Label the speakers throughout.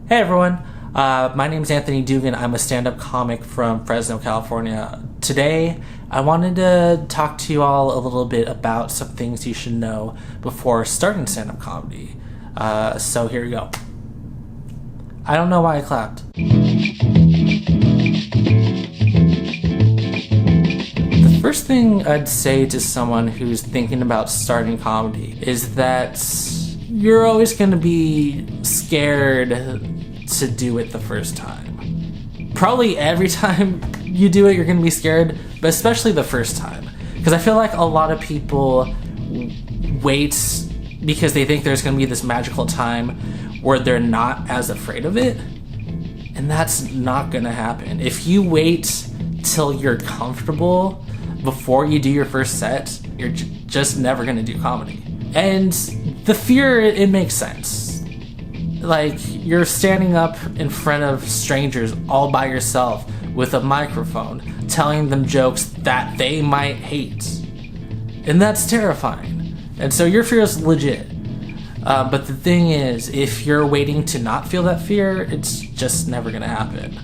Speaker 1: Hey everyone, my name is Anthony Dugan. I'm a stand-up comic from Fresno, California. Today, I wanted to talk to you all a little bit about some things you should know before starting stand-up comedy. So here we go. I don't know why I clapped. The first thing I'd say to someone who's thinking about starting comedy is that you're always going to be scared to do it the first time. Probably every time you do it, you're going to be scared, but especially the first time. Because I feel like a lot of people wait because they think there's going to be this magical time where they're not as afraid of it. And that's not going to happen. If you wait till you're comfortable before you do your first set, you're just never going to do comedy. And the fear, it makes sense. Like, you're standing up in front of strangers all by yourself with a microphone, telling them jokes that they might hate. And that's terrifying. And so your fear is legit. But the thing is, if you're waiting to not feel that fear, it's just never gonna happen.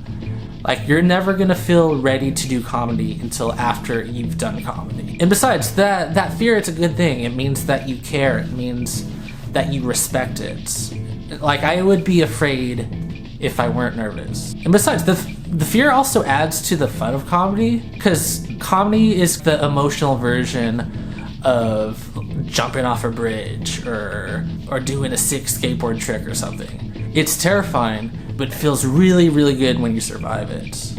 Speaker 1: Like, you're never gonna feel ready to do comedy until after you've done comedy. And besides, that fear, it's a good thing. It means that you care. It means that you respect it. Like, I would be afraid if I weren't nervous. And besides, the fear also adds to the fun of comedy, because comedy is the emotional version of jumping off a bridge or doing a sick skateboard trick or something. It's terrifying, but feels really, really good when you survive it.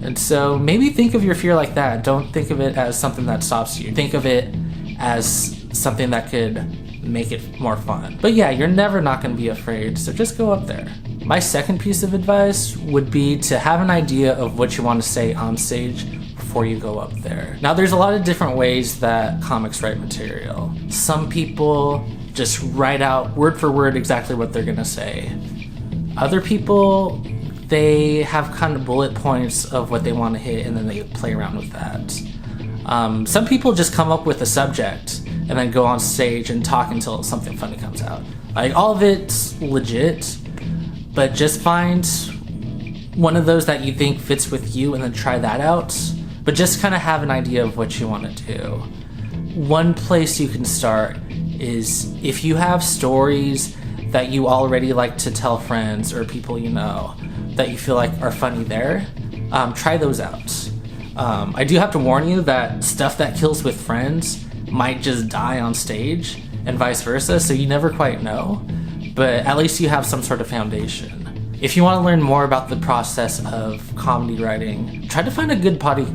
Speaker 1: And so maybe think of your fear like that. Don't think of it as something that stops you. Think of it as something that could make it more fun. But yeah, you're never not going to be afraid, so just go up there. My second piece of advice would be to have an idea of what you want to say on stage before you go up there. Now, there's a lot of different ways that comics write material. Some people just write out word for word exactly what they're going to say. Other people, they have kind of bullet points of what they want to hit, and then they play around with that. Some people just come up with a subject and then go on stage and talk until something funny comes out. Like, all of it's legit, but just find one of those that you think fits with you and then try that out. But just kind of have an idea of what you want to do. One place you can start is if you have stories that you already like to tell friends or people you know that you feel like are funny there, try those out. I do have to warn you that stuff that kills with friends might just die on stage and vice versa, so you never quite know, but at least you have some sort of foundation. If you want to learn more about the process of comedy writing, try to find a good comedy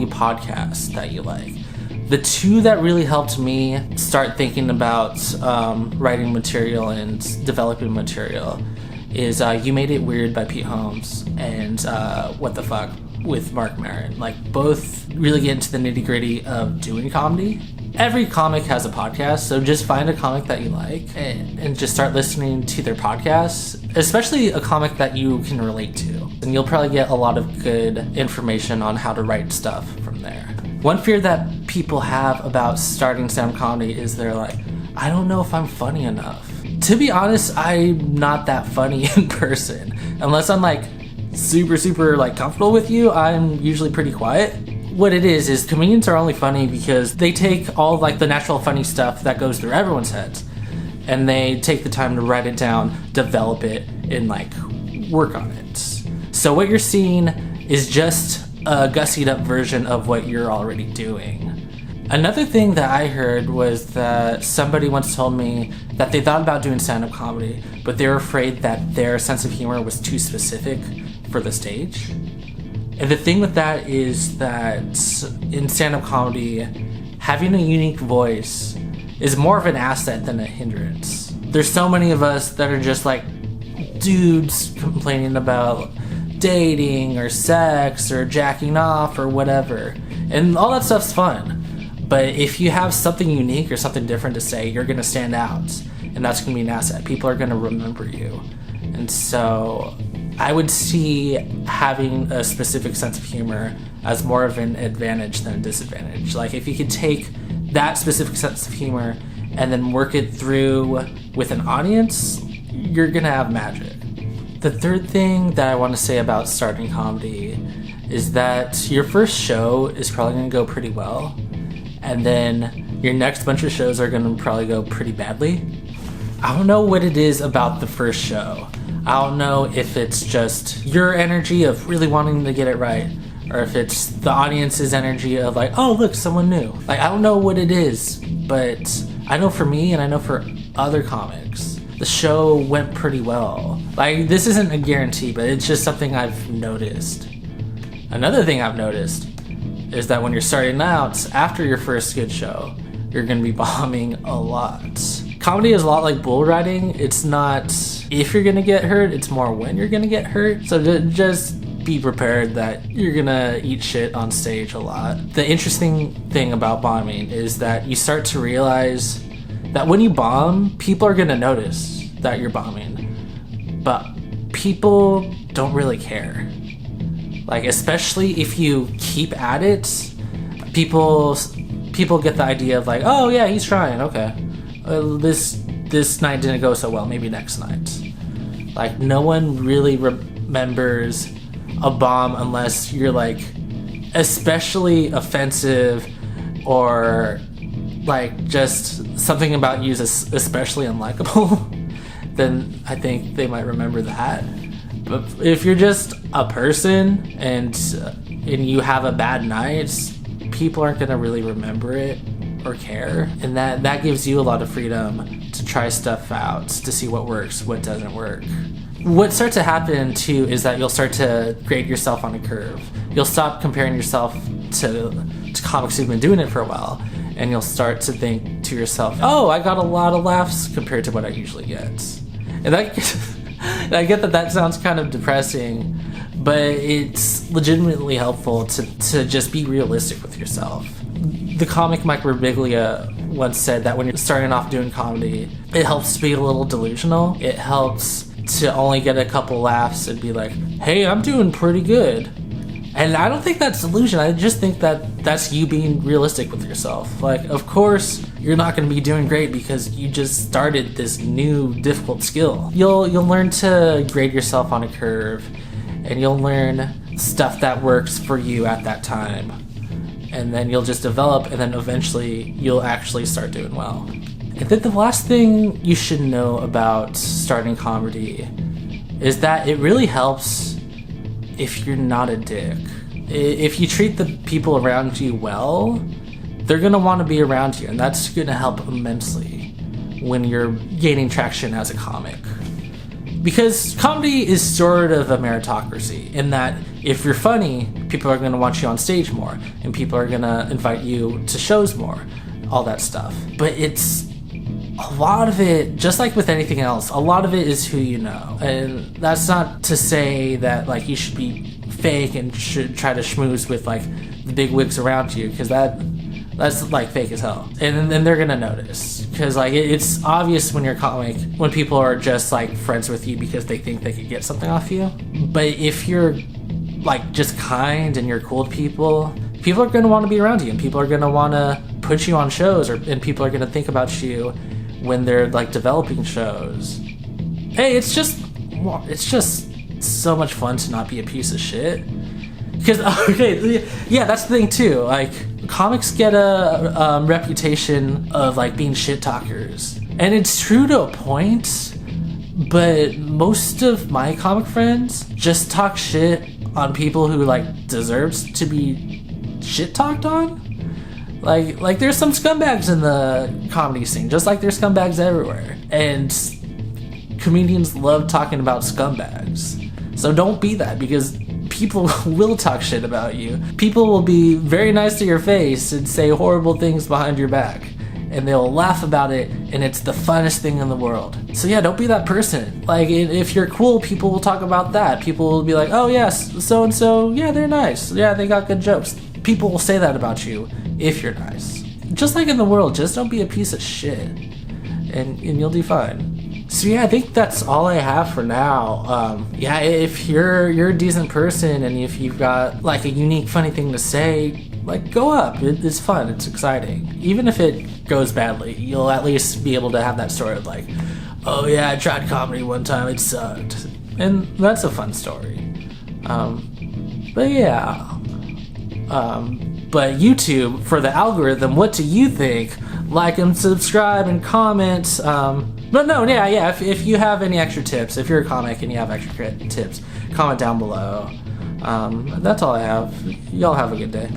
Speaker 1: podcast that you like. The two that really helped me start thinking about writing material and developing material is You Made It Weird by Pete Holmes and What the Fuck with Mark Maron. Like, both really get into the nitty-gritty of doing comedy. Every comic has a podcast, so just find a comic that you like and just start listening to their podcasts, especially a comic that you can relate to. And you'll probably get a lot of good information on how to write stuff from there. One fear that people have about starting stand-up comedy is they're like, I don't know if I'm funny enough. To be honest, I'm not that funny in person. Unless I'm like super like comfortable with you, I'm usually pretty quiet. What it is comedians are only funny because they take all like the natural funny stuff that goes through everyone's heads and they take the time to write it down, develop it, and like work on it. So what you're seeing is just a gussied up version of what you're already doing. Another thing that I heard was that somebody once told me that they thought about doing stand-up comedy, but they were afraid that their sense of humor was too specific for the stage. And the thing with that is that in stand-up comedy, having a unique voice is more of an asset than a hindrance. There's so many of us that are just like dudes complaining about dating or sex or jacking off or whatever. And all that stuff's fun. But if you have something unique or something different to say, you're going to stand out. And that's going to be an asset. People are going to remember you. And so I would see having a specific sense of humor as more of an advantage than a disadvantage. Like, if you could take that specific sense of humor and then work it through with an audience, you're gonna have magic. The third thing that I want to say about starting comedy is that your first show is probably gonna go pretty well, and then your next bunch of shows are gonna probably go pretty badly. I don't know what it is about the first show. I don't know if it's just your energy of really wanting to get it right, or if it's the audience's energy of like, oh look, someone new. Like, I don't know what it is, but I know for me and I know for other comics, the show went pretty well. Like, this isn't a guarantee, but it's just something I've noticed. Another thing I've noticed is that when you're starting out, after your first good show, you're gonna be bombing a lot. Comedy is a lot like bull riding. It's not if you're gonna get hurt, it's more when you're gonna get hurt. So just be prepared that you're gonna eat shit on stage a lot. The interesting thing about bombing is that you start to realize that when you bomb, people are gonna notice that you're bombing, but people don't really care. Like, especially if you keep at it, people get the idea of like, oh yeah, he's trying, okay. This night didn't go so well, maybe next night. Like, no one really remembers a bomb unless you're like especially offensive, or like just something about you is especially unlikable. Then I think they might remember that. But if you're just a person and you have a bad night, people aren't gonna really remember it or care, and that gives you a lot of freedom to try stuff out, to see what works, what doesn't work. What starts to happen too is that you'll start to grade yourself on a curve. You'll stop comparing yourself to comics who've been doing it for a while, and you'll start to think to yourself, oh, I got a lot of laughs compared to what I usually get. And I get that sounds kind of depressing, but it's legitimately helpful to just be realistic with yourself. The comic Mike Birbiglia once said that when you're starting off doing comedy, it helps to be a little delusional. It helps to only get a couple laughs and be like, hey, I'm doing pretty good. And I don't think that's delusion. I just think that that's you being realistic with yourself. Like, of course, you're not going to be doing great because you just started this new difficult skill. You'll learn to grade yourself on a curve, and you'll learn stuff that works for you at that time. And then you'll just develop, and then eventually you'll actually start doing well. And then the last thing you should know about starting comedy is that it really helps if you're not a dick. If you treat the people around you well, they're gonna want to be around you, and that's gonna help immensely when you're gaining traction as a comic. Because comedy is sort of a meritocracy, in that if you're funny, people are gonna want you on stage more, and people are gonna invite you to shows more, all that stuff. But it's a lot of it, just like with anything else, a lot of it is who you know. And that's not to say that like you should be fake and should try to schmooze with like the big wigs around you, because that's like fake as hell. And then they're gonna notice, because like it's obvious when you're a comic, when people are just like friends with you because they think they could get something off you. But if you're like just kind and you're cool to people are gonna want to be around you, and people are gonna want to put you on shows, and people are gonna think about you when they're like developing shows. Hey, it's just so much fun to not be a piece of shit. Because okay, yeah, that's the thing too. Like, comics get a reputation of like being shit talkers, and it's true to a point. But most of my comic friends just talk shit on people who like deserves to be shit talked on. Like there's some scumbags in the comedy scene, just like there's scumbags everywhere, and comedians love talking about scumbags. So don't be that, because people will talk shit about you. People will be very nice to your face and say horrible things behind your back, and they'll laugh about it, and it's the funnest thing in the world. So yeah, don't be that person. Like, if you're cool, people will talk about that. People will be like, oh yes, so and so, yeah, they're nice, yeah, they got good jokes. People will say that about you if you're nice. Just like in the world, just don't be a piece of shit, and you'll do fine. So yeah, I think that's all I have for now. Yeah, if you're a decent person, and if you've got like a unique, funny thing to say, like, go up. It's fun. It's exciting. Even if it goes badly, you'll at least be able to have that story of like, oh yeah, I tried comedy one time, it sucked. And that's a fun story. But yeah. But YouTube, for the algorithm, what do you think? Like and subscribe and comment. But no, yeah. If you have any extra tips, if you're a comic and you have extra tips, comment down below. That's all I have. Y'all have a good day.